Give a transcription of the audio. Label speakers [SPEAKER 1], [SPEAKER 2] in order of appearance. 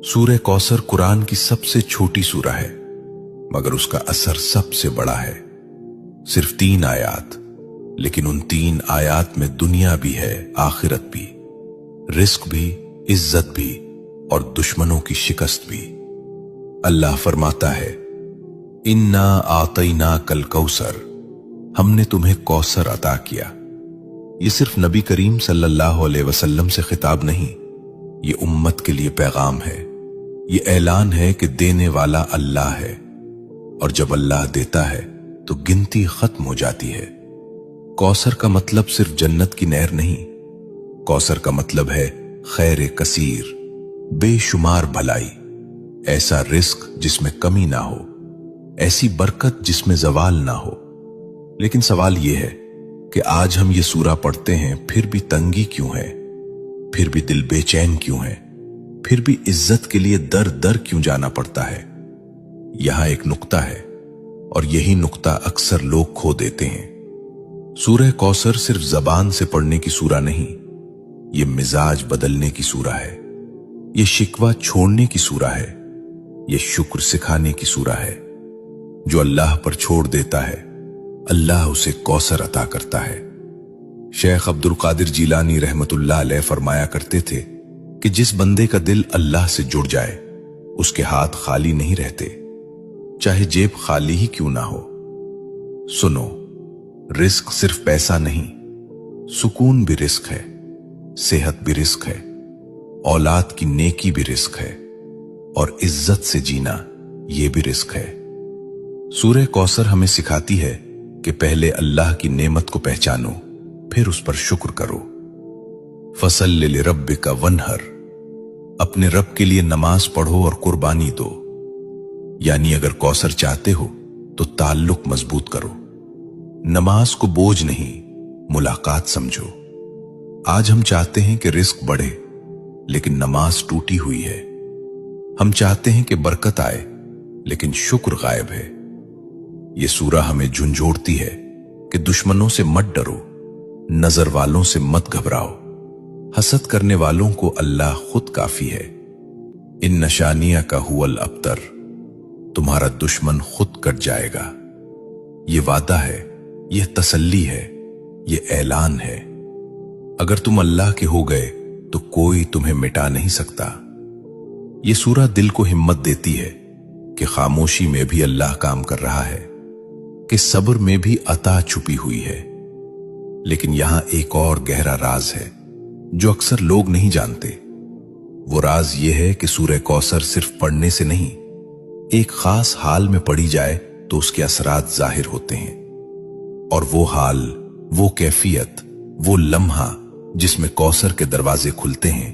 [SPEAKER 1] सूरह कौसर कुरान की सबसे छोटी सूरह है, मगर उसका असर सबसे बड़ा है। सिर्फ 3 आयात, लेकिन उन 3 आयात में दुनिया भी है, आखिरत भी, रिस्क भी, इज्जत भी और दुश्मनों की शिकस्त भी। अल्लाह फरमाता है, इन्ना आतैना कल कौसर, हमने तुम्हें कौसर अता किया। ये सिर्फ नबी करीम सल्लल्लाहु अलैहि वसल्लम से खिताब नहीं, ये उम्मत के लिए पैगाम है। ये ऐलान है कि देने वाला अल्लाह है, और जब अल्लाह देता है तो गिनती खत्म हो जाती है। कौसर का मतलब सिर्फ जन्नत की नहर नहीं, कौसर का मतलब है खैर कसीर, बेशुमार भलाई, ऐसा रिस्क जिसमें कमी ना हो, ऐसी बरकत जिसमें जवाल ना हो। लेकिन सवाल यह है कि आज हम ये सूरा पढ़ते हैं, फिर भी तंगी क्यों है, फिर भी दिल बेचैन क्यों है, फिर भी इज्जत के लिए दर दर क्यों जाना पड़ता है। यहां एक नुक्ता है, और यही नुक्ता अक्सर लोग खो देते हैं। सूरह कौसर सिर्फ जबान से पढ़ने की सूरा नहीं, ये मिजाज बदलने की सूरा है, ये शिकवा छोड़ने की सूरा है, ये शुक्र सिखाने की सूरा है। जो अल्लाह पर छोड़ देता है, अल्लाह उसे कौसर अता करता है। शेख अब्दुल कादिर जीलानी रहमतुल्लाह अलैह फरमाया करते थे कि जिस बंदे का दिल अल्लाह से जुड़ जाए, उसके हाथ खाली नहीं रहते, चाहे जेब खाली ही क्यों ना हो। सुनो, रिस्क सिर्फ पैसा नहीं, सुकून भी रिस्क है, सेहत भी रिस्क है, औलाद की नेकी भी रिस्क है, और इज्जत से जीना यह भी रिस्क है। सूरह कौसर हमें सिखाती है कि पहले अल्लाह की नेमत को पहचानो, फिर उस पर शुक्र करो। फसल्लि लिरब्बिका वन्हर, अपने रब के लिए नमाज पढ़ो और कुर्बानी दो। यानी अगर कौसर चाहते हो तो ताल्लुक मजबूत करो, नमाज को बोझ नहीं, मुलाकात समझो। आज हम चाहते हैं कि रिस्क बढ़े, लेकिन नमाज टूटी हुई है। हम चाहते हैं कि बरकत आए, लेकिन शुक्र गायब है। ये सूरा हमें झुंझोड़ती है कि दुश्मनों से मत डरो, नजर वालों से मत घबराओ, हसद करने वालों को अल्लाह खुद काफी है। इन नशानिया का हुवल अब्तर, तुम्हारा दुश्मन खुद कट जाएगा। ये वादा है, यह तसल्ली है, ये ऐलान है। अगर तुम अल्लाह के हो गए तो कोई तुम्हें मिटा नहीं सकता। ये सूरा दिल को हिम्मत देती है कि खामोशी में भी अल्लाह काम कर रहा है, कि सब्र में भी अता छुपी हुई है। लेकिन यहां एक और गहरा राज है जो अक्सर लोग नहीं जानते। वो राज ये है कि सूरह कौसर सिर्फ पढ़ने से नहीं, एक खास हाल में पढ़ी जाए तो उसके असरात जाहिर होते हैं। और वो हाल, वो कैफियत, वो लम्हा जिसमें कौसर के दरवाजे खुलते हैं,